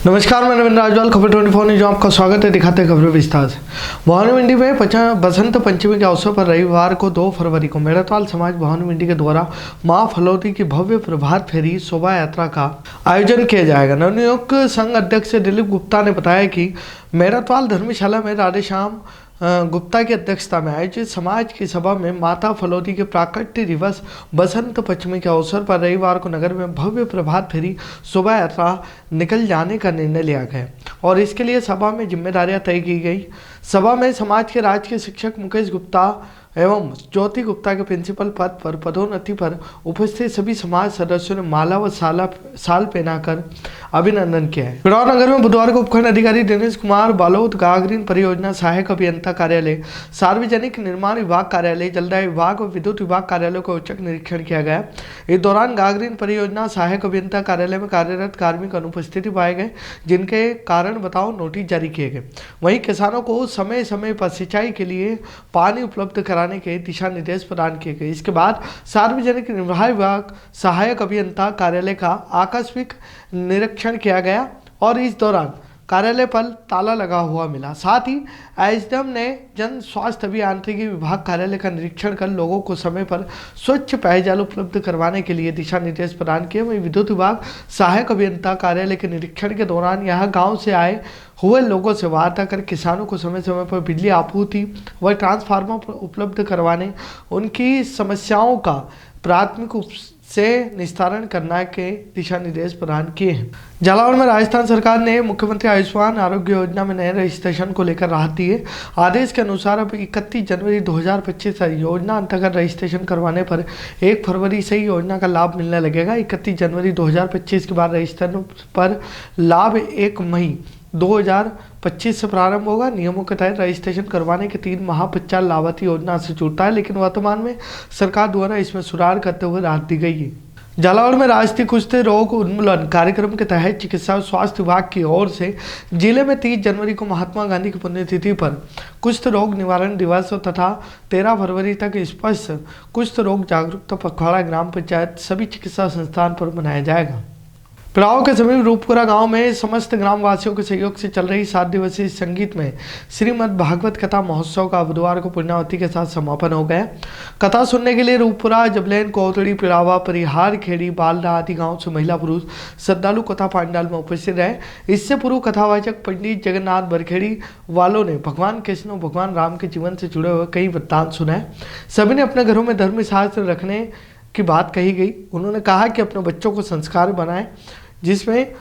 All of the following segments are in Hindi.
नमस्कार, मैं रविंद्र राजवाल, खबर 24 न्यूज में आपका स्वागत है। दिखाते हैं खबरें विस्तार से। भवानी मंडी में बसंत पंचमी के अवसर पर रविवार को 2 फरवरी को मेड़ाताल समाज भवानी मंडी के द्वारा मां फलोदी की भव्य प्रभात फेरी शोभा यात्रा का आयोजन किया जाएगा। नवनियुक्त संघ अध्यक्ष दिलीप गुप्ता ने बताया कि मेड़ाताल धर्मशाला में राधेश्याम गुप्ता की अध्यक्षता में आयोजित समाज की सभा में माता फलोदी के प्राकट्य दिवस बसंत पंचमी के अवसर पर रविवार को नगर में भव्य प्रभात फेरी शोभा यात्रा निकल जाने का निर्णय लिया गया और इसके लिए सभा में जिम्मेदारियां तय की गई। सभा में समाज के राजकीय शिक्षक मुकेश गुप्ता एवं ज्योति गुप्ता के प्रिंसिपल पद पर पदोन्नति पर उपस्थित सभी समाज सदस्यों ने माला व साल पहनाकर अभिनंदन किया है। पिड़ौर नगर में बुधवार को उपखंड अधिकारी दिनेश कुमार बालोद गागरीन परियोजना सहायक अभियंता कार्यालय, सार्वजनिक निर्माण विभाग कार्यालय, जलदाय विभाग और विद्युत विभाग कार्यालय का औचक निरीक्षण किया गया। इस दौरान गागरीन परियोजना सहायक अभियंता कार्यालय में कार्यरत कार्मिक अनुपस्थिति पाए गए, जिनके कारण बताओ नोटिस जारी किए गए। वहीं किसानों को समय समय पर सिंचाई के लिए पानी उपलब्ध कराने के दिशा निर्देश प्रदान किए गए। इसके बाद सार्वजनिक निर्माण विभाग सहायक अभियंता कार्यालय का आकस्मिक निरीक्षण किया गया और इस दौरान कार्यालय पर ताला लगा हुआ मिला। साथ ही एसडीएम ने जन स्वास्थ्य अभियांत्रिकी विभाग कार्यालय का निरीक्षण कर लोगों को समय पर स्वच्छ पेयजल उपलब्ध करवाने के लिए दिशा निर्देश प्रदान किए। वहीं विद्युत विभाग सहायक अभियंता कार्यालय के निरीक्षण के दौरान यहां गांव से आए हुए लोगों से वार्ता कर किसानों को समय समय पर बिजली आपूर्ति व ट्रांसफार्मर उपलब्ध करवाने, उनकी समस्याओं का प्राथमिक रूप से निस्तारण करने के दिशा निर्देश प्रदान किए हैं। झालावाड़ में राजस्थान सरकार ने मुख्यमंत्री आयुष्मान आरोग्य योजना में नए रजिस्ट्रेशन को लेकर राहत दी है। आदेश के अनुसार अब 31 जनवरी 2025 तक योजना अंतर्गत रजिस्ट्रेशन करवाने पर 1 फरवरी से ही योजना का लाभ मिलने लगेगा। 31 जनवरी 2025 के बाद रजिस्ट्रेशन पर लाभ 1 मई 2025 से प्रारंभ होगा। नियमों के तहत रजिस्ट्रेशन करवाने के 3 माह पश्चात लाभार्थी योजना से जुड़ता है, लेकिन वर्तमान में सरकार द्वारा इसमें सुधार करते हुए राहत दी गई है। झालावाड़ में राष्ट्रीय कुष्ठ रोग उन्मूलन कार्यक्रम के तहत चिकित्सा और स्वास्थ्य विभाग की ओर से जिले में 30 जनवरी को महात्मा गांधी की पुण्यतिथि पर कुष्ठ रोग निवारण दिवस तथा 13 फरवरी तक स्पष्ट कुष्ठ रोग जागरूकता पखवाड़ा ग्राम पंचायत सभी चिकित्सा संस्थान पर मनाया जाएगा। पिड़ाव के समीप रूपपुरा गांव में समस्त ग्रामवासियों के सहयोग से चल रही 7 दिवसीय संगीत में श्रीमद् भागवत कथा महोत्सव का बुधवार को पूर्णावती के साथ समापन हो गया। कथा सुनने के लिए रूपपुरा, जबलैन, कोतड़ी, पिड़ावा, परिहार, खेड़ी, बालडा आदि गांव से महिला पुरुष श्रद्धालु कथा पंडाल में उपस्थित रहे। इससे पूर्व कथावाचक पंडित जगन्नाथ बरखेड़ी वालों ने भगवान कृष्ण और भगवान राम के जीवन से जुड़े हुए कई वृत्तांत सुनाए। सभी ने अपने घरों में धर्मशास्त्र रखने की बात कही गई। उन्होंने कहा कि अपने बच्चों को संस्कार बनाएं, जिसमें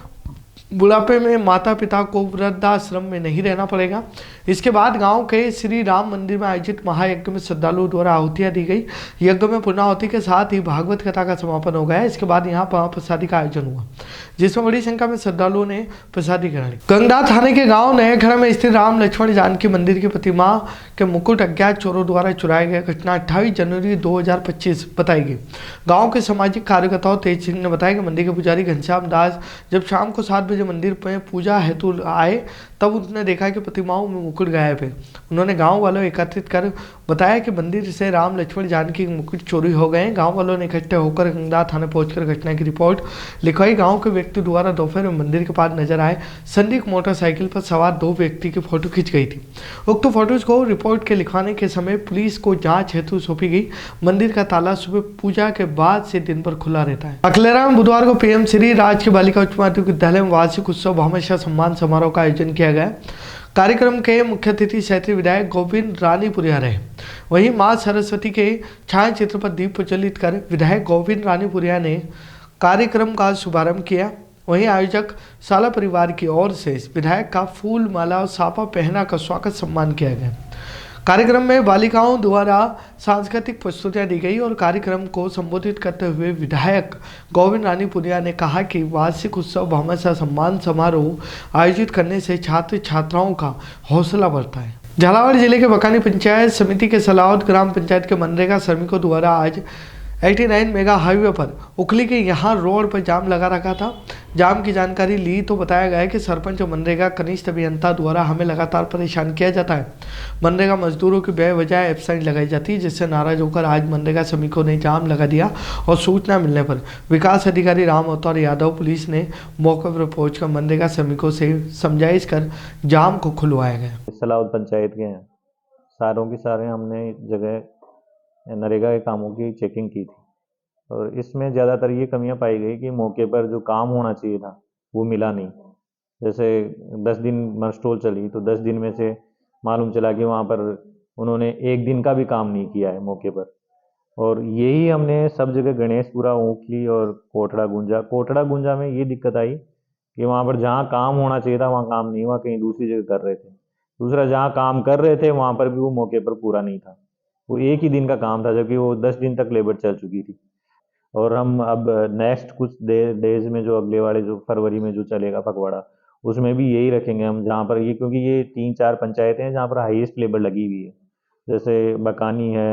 बुढ़ापे में माता पिता को वृद्धाश्रम में नहीं रहना पड़ेगा। इसके बाद गांव के श्री राम मंदिर में आयोजित महायज्ञ में श्रद्धालुओं द्वारा आहुतियां दी गई। यज्ञ में पूर्णाहुति के साथ ही भागवत कथा का समापन हो गया। इसके बाद यहां प्रसादी का आयोजन हुआ, जिसमें बड़ी संख्या में श्रद्धालुओं ने प्रसादी ग्रहण की। गंगदा थाने के गाँव नयाखड़ा में स्थित राम लक्ष्मण जानकी मंदिर की प्रतिमा के मुकुट अज्ञात चोरों द्वारा चुराए गए घटना 28 जनवरी 2025 बताई गई। गाँव के सामाजिक कार्यकर्ताओं तेज सिंह ने बताया कि मंदिर के पुजारी घनश्याम दास जब शाम को 7 बजे मंदिर में पूजा हेतु आए, तब उन्होंने देखा कि प्रतिमाओं में मुकुट गायब है। उन्होंने गांव वालों एकत्रित कर बताया कि मंदिर से राम लक्ष्मण जानकी के मुकुट चोरी हो गए। गांव वालों ने इकट्ठे होकर गंगदा थाने पहुंचकर घटना की रिपोर्ट लिखवाई। गांव के व्यक्ति द्वारा दोपहर में मंदिर के पास नजर आए संदिग्ध मोटरसाइकिल पर सवार 2 व्यक्ति की फोटो खींच गई थी। उक्त फोटोज को रिपोर्ट के लिखवाने के समय पुलिस को जाँच हेतु सौंपी गई। मंदिर का ताला सुबह पूजा के बाद से दिन भर खुला रहता है। अखलेरा में बुधवार को पीएम श्री राजकीय बालिका उच्च माध्यमिक विद्यालय में वार्षिक उत्सव भामाशाह सम्मान समारोह का आयोजन किया गया। कार्यक्रम के मुख्य अतिथि क्षेत्रीय विधायक गोविंद रानीपुरिया रहे। वहीं मां सरस्वती के छाया चित्र पर दीप प्रज्वलित कर विधायक गोविंद रानीपुरिया ने कार्यक्रम का शुभारंभ किया। वहीं आयोजक साला परिवार की ओर से विधायक का फूल, माला और साफा पहना कर स्वागत सम्मान किया गया। कार्यक्रम में बालिकाओं द्वारा सांस्कृतिक प्रस्तुतियां दी गई और कार्यक्रम को संबोधित करते हुए विधायक गोविंद रानीपुरिया ने कहा कि वार्षिक उत्सव भामाशाह सम्मान समारोह आयोजित करने से छात्र छात्राओं का हौसला बढ़ता है। झालावाड़ जिले के बकानी पंचायत समिति के सलावत ग्राम पंचायत के मनरेगा श्रमिकों द्वारा आज 89 मेगा हाईवे पर उखली के यहाँ रोड पर जाम लगा रखा था। जाम की जानकारी ली तो बताया गया कि सरपंच और मनरेगा कनिष्ठ अभियंता द्वारा हमें लगातार परेशान किया जाता है। मनरेगा मजदूरों की बेवजह एब्सेंट लगाई जाती है, जिससे नाराज होकर आज मनरेगा श्रमिकों ने जाम लगा दिया और सूचना मिलने पर विकास अधिकारी राम अवतार यादव पुलिस ने मौके पर पहुंचकर मनरेगा श्रमिकों से समझाइश कर जाम को खुलवाया गया। सलाउद पंचायत के हैं सारों की सारे हमने जगह नरेगा के कामों की चेकिंग की थी और इसमें ज़्यादातर ये कमियां पाई गई कि मौके पर जो काम होना चाहिए था वो मिला नहीं। जैसे 10 दिन मस्टोल चली तो 10 दिन में से मालूम चला कि वहाँ पर उन्होंने एक दिन का भी काम नहीं किया है मौके पर। और यही हमने सब जगह गणेशपुरा, ऊखली और कोटड़ा गुंजा में ये दिक्कत आई कि वहाँ पर जहाँ काम होना चाहिए था वहाँ काम नहीं हुआ, कहीं दूसरी जगह कर रहे थे। दूसरा जहाँ काम कर रहे थे वहाँ पर भी वो मौके पर पूरा नहीं था, वो एक ही दिन का काम था, जबकि वो 10 दिन तक लेबर चल चुकी थी। और हम अब नेक्स्ट कुछ डेज में जो अगले वाले जो फरवरी में जो चलेगा पखवाड़ा, उसमें भी यही रखेंगे हम, जहाँ पर ये क्योंकि ये 3-4 पंचायतें हैं जहाँ पर हाईएस्ट लेबर लगी हुई है। जैसे बकानी है,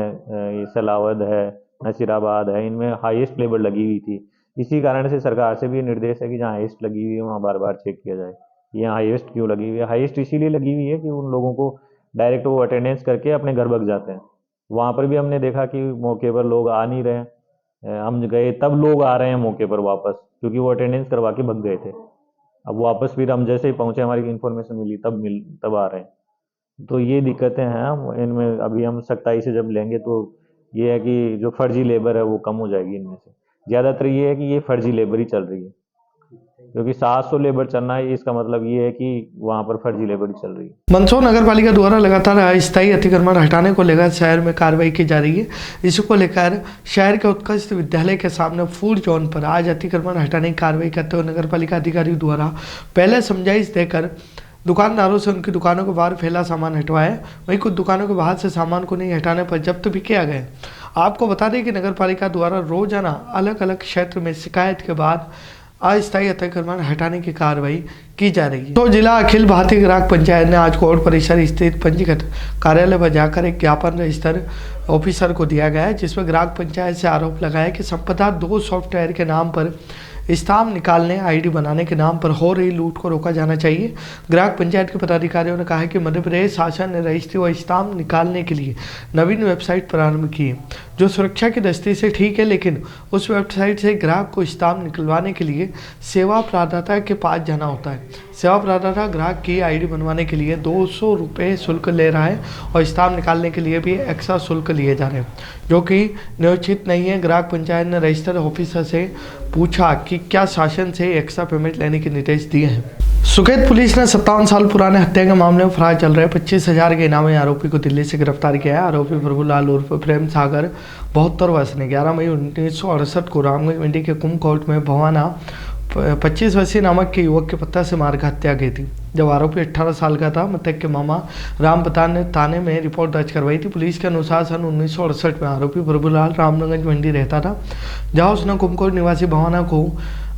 ये सलावद है, नसीराबाद है, इनमें हाईएस्ट लेबर लगी हुई थी। इसी कारण से सरकार से भी निर्देश है कि जहाँ हाईएस्ट लगी हुई है वहाँ बार बार चेक किया जाए। ये हाईएस्ट क्यों लगी हुई है? हाईएस्ट इसीलिए लगी हुई है कि उन लोगों को डायरेक्ट वो अटेंडेंस करके अपने घर भग जाते हैं। वहाँ पर भी हमने देखा कि मौके पर लोग आ नहीं रहे हैं। हम गए तब लोग आ रहे हैं मौके पर वापस, क्योंकि वो अटेंडेंस करवा के भग गए थे। अब वापस फिर हम जैसे ही पहुँचे, हमारी इन्फॉर्मेशन मिली तब आ रहे हैं। तो ये दिक्कतें हैं, हम इनमें अभी हम सख्ताई से जब लेंगे तो ये है कि जो फर्जी लेबर है वो कम हो जाएगी इनमें से। ज़्यादातर ये है कि ये फर्जी लेबर ही चल रही है, क्योंकि 700 लेबर चलना है, इसका मतलब ये है कि वहाँ पर फर्जी लेबर ही चल रही है। मंदसौर नगर पालिका द्वारा लगातार अस्थायी अतिक्रमण हटाने को लेकर शहर में कार्रवाई की जा रही है। इसी को लेकर शहर के उत्कृष्ट विद्यालय के सामने फूड जोन पर आज अतिक्रमण हटाने की कार्रवाई करते हुए नगर पालिका अधिकारी द्वारा पहले समझाइश देकर दुकानदारों से उनकी दुकानों के बाहर फैला सामान हटवाया। वहीं कुछ दुकानों के बाहर से सामान को नहीं हटाने पर जब्त भी किया गया। आपको बता दें कि नगर पालिका द्वारा रोजाना अलग अलग क्षेत्र में शिकायत के बाद अस्थायी अतिक्रमण हटाने की कार्रवाई की जा रही है। तो जिला अखिल भारतीय ग्राहक पंचायत ने आज कोर्ट परिसर स्थित पंजीकृत कार्यालय पर जाकर एक ज्ञापन रजिस्टर ऑफिसर को दिया गया है, जिसमें ग्राहक पंचायत से आरोप लगाया कि संपदा 2 सॉफ्टवेयर के नाम पर स्टाम्प निकालने, आईडी बनाने के नाम पर हो रही लूट को रोका जाना चाहिए। ग्राहक पंचायत के पदाधिकारियों ने कहा कि मध्य प्रदेश शासन ने रजिस्ट्री व स्टाम्प निकालने के लिए नवीन वेबसाइट प्रारंभ की है, जो सुरक्षा की दृष्टि से ठीक है, लेकिन उस वेबसाइट से ग्राहक को स्टाम्प निकलवाने के लिए सेवा प्रदाता के पास जाना होता है। सेवा प्रदाता ग्राहक की आईडी बनवाने के लिए 200 रुपये शुल्क ले रहा है और स्टाम्प निकालने के लिए भी एक्स्ट्रा शुल्क लिए जा रहे हैं, जो कि नियोजित नहीं है। ग्राहक पंचायत ने रजिस्टर ऑफिसर से पूछा कि क्या शासन से एक्स्ट्रा पेमेंट लेने के निर्देश दिए हैं। सुकेत पुलिस ने 57 साल पुराने हत्या के मामले में फरार चल रहे 25,000 के इनामी आरोपी को दिल्ली से गिरफ्तार किया है। आरोपी प्रभुलाल उर्फ प्रेम सागर 72 वर्ष ने 11 मई 1968 को रामगंज मंडी के कुंभकोट में भवाना 25 वर्षीय नामक के युवक के पत्ता से मारकर हत्या की थी। जब आरोपी 18 साल का था, मृतक के मामा राम प्रताप ने थाने में रिपोर्ट दर्ज करवाई थी। पुलिस के अनुसार सन 1968 में आरोपी प्रभुलाल रामगंज मंडी रहता था, जहां उसने कुंभकोट निवासी भवाना को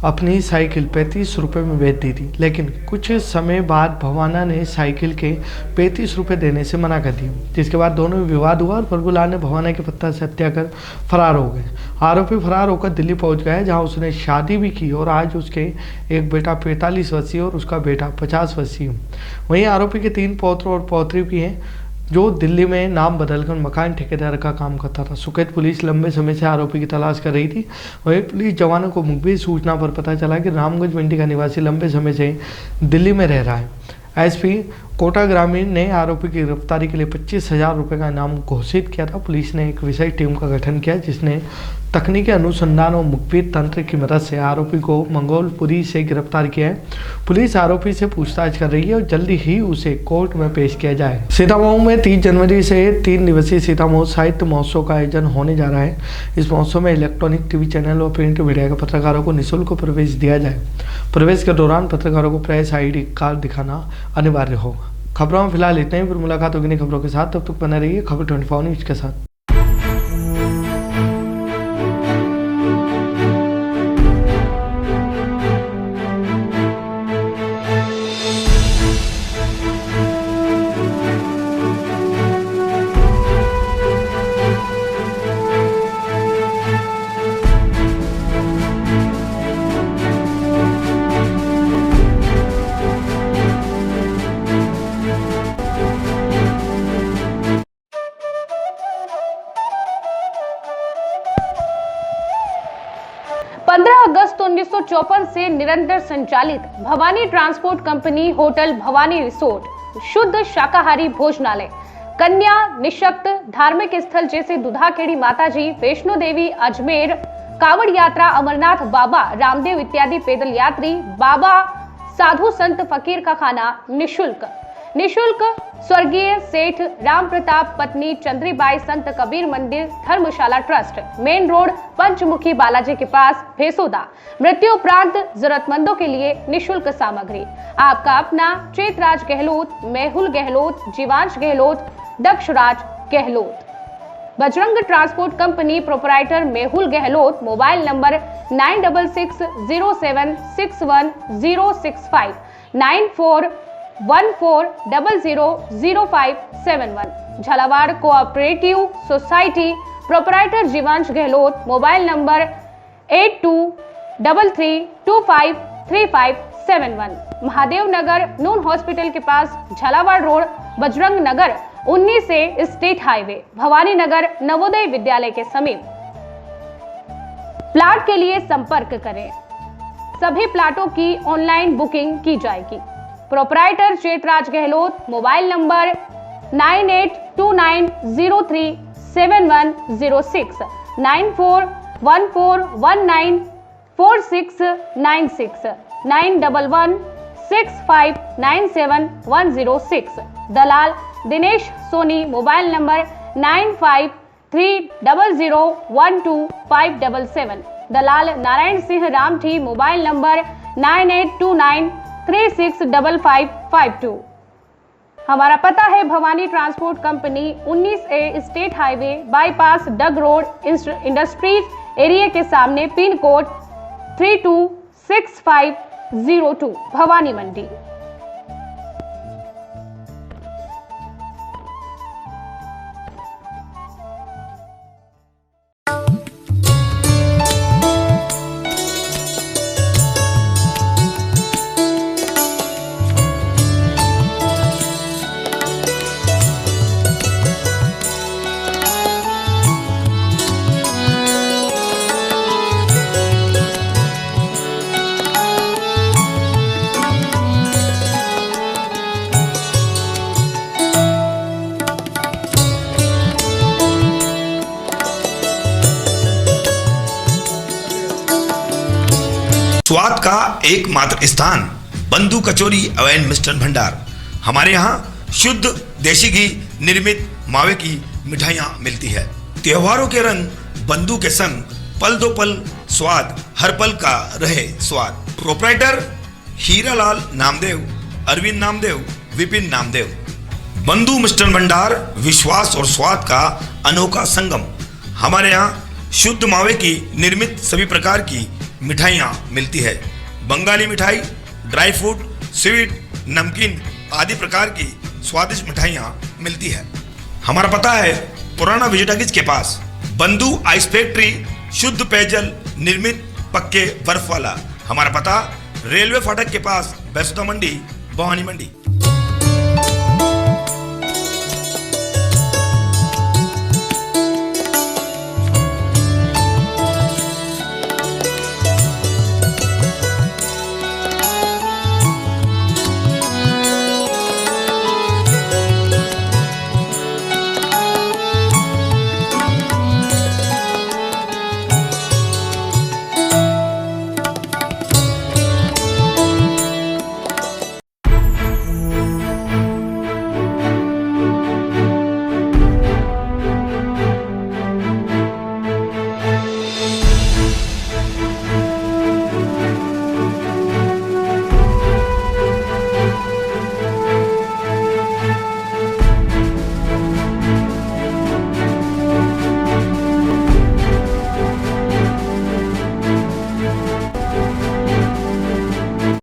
अपनी साइकिल 35 रुपये में बेच दी थी, लेकिन कुछ समय बाद भवाना ने साइकिल के 35 रुपये देने से मना कर दिया, जिसके बाद दोनों में विवाद हुआ और प्रभुलाल ने भवाना के पत्ता से हत्या कर फरार हो गए। आरोपी फरार होकर दिल्ली पहुंच गए, जहां उसने शादी भी की और आज उसके एक बेटा 45 वर्षीय और उसका बेटा 50 वर्षीय। वहीं आरोपी के 3 पौत्र और पौत्री भी हैं, जो दिल्ली में नाम बदलकर मकान ठेकेदार का काम करता था। सुकेत पुलिस लंबे समय से आरोपी की तलाश कर रही थी। वहीं पुलिस जवानों को मुखबिर सूचना पर पता चला कि रामगंज मंडी का निवासी लंबे समय से दिल्ली में रह रहा है। एसपी कोटा ग्रामीण ने आरोपी की गिरफ्तारी के लिए 25,000 रुपये का इनाम घोषित किया था। पुलिस ने एक विशेष टीम का गठन किया, जिसने तकनीकी अनुसंधान और मुखबिर तंत्र की मदद से आरोपी को मंगोलपुरी से गिरफ्तार किया है। पुलिस आरोपी से पूछताछ कर रही है और जल्दी ही उसे कोर्ट में पेश किया जाए। सीतामऊ में 30 जनवरी से 3 दिवसीय सीतामऊ साहित्य महोत्सव का आयोजन होने जा रहा है। इस महोत्सव में इलेक्ट्रॉनिक टीवी चैनल और प्रिंट मीडिया के पत्रकारों को निःशुल्क प्रवेश दिया जाए। प्रवेश के दौरान पत्रकारों को प्रेस ID कार्ड दिखाना अनिवार्य होगा। खबरों में फिलहाल इतने ही, फिर मुलाकात होगी नई खबरों के साथ। तब तक बने रहिए खबर 24 न्यूज के साथ। 1954 से निरंतर संचालित Bhavani transport company hotel Bhavani resort, शुद्ध शाकाहारी भोजनालय, कन्या निशक्त धार्मिक स्थल जैसे दुधाखेड़ी माताजी, वैष्णो देवी, अजमेर, कावड़ यात्रा, अमरनाथ बाबा, रामदेव इत्यादि पैदल यात्री, बाबा, साधु संत फकीर का खाना निशुल्क स्वर्गीय सेठ राम प्रताप पत्नी चंद्रीबाई संत कबीर मंदिर धर्मशाला ट्रस्ट, मेन रोड पंचमुखी बालाजी के पास, भेसोदा। मृत्यु उपरांत जरूरतमंदों के लिए निशुल्क सामग्री। आपका अपना Chetraj Gehlot, Mehul Gehlot, Jeevansh Gehlot, Dakshraj Gehlot. Bajrang transport company proprietor Mehul Gehlot, mobile number 9660761065, 9414000571। Jhalawar cooperative society proprietor Jeevansh Gehlot, mobile number 8233253571। Mahadev Nagar नून हॉस्पिटल के पास, झालावाड़ रोड, बजरंग नगर 19 से स्टेट हाईवे, भवानी नगर नवोदय विद्यालय के समीप। प्लाट के लिए संपर्क करें। सभी प्लाटों की ऑनलाइन बुकिंग की जाएगी। Proprietor Chetraj Gehlot, mobile number 9829037106, 9414194696, 9116597106। दलाल दिनेश सोनी, मोबाइल नंबर 9530012577। दलाल नारायण सिंह रामठी, मोबाइल नंबर 9829365552। हमारा पता है Bhawani transport company 19A state highway bypass Dag road industries area के सामने, पिन कोड 326502, भवानी मंडी। स्वाद का एकमात्र स्थान बंधु कचौरी एवं मिष्ठान भंडार। हमारे यहाँ शुद्ध देसी घी निर्मित मावे की मिठाइयाँ मिलती है। त्योहारों के रंग बंधु के संग, पल दो पल स्वाद, हर पल का रहे स्वाद। प्रोपराइटर हीरालाल नामदेव, अरविंद नामदेव, विपिन नामदेव। बंधु मिष्ठान भंडार विश्वास और स्वाद का अनोखा संगम। हमारे यहाँ शुद्ध मावे की निर्मित सभी प्रकार की मिठाइयाँ मिलती है। बंगाली मिठाई, ड्राई फ्रूट, स्वीट, नमकीन आदि प्रकार की स्वादिष्ट मिठाइयाँ मिलती है। हमारा पता है पुराना विजयटागिज के पास, बंधु आइस फैक्ट्री, शुद्ध पेयजल निर्मित पक्के बर्फ वाला। हमारा पता रेलवे फाटक के पास, बैसुदा मंडी, भवानी मंडी।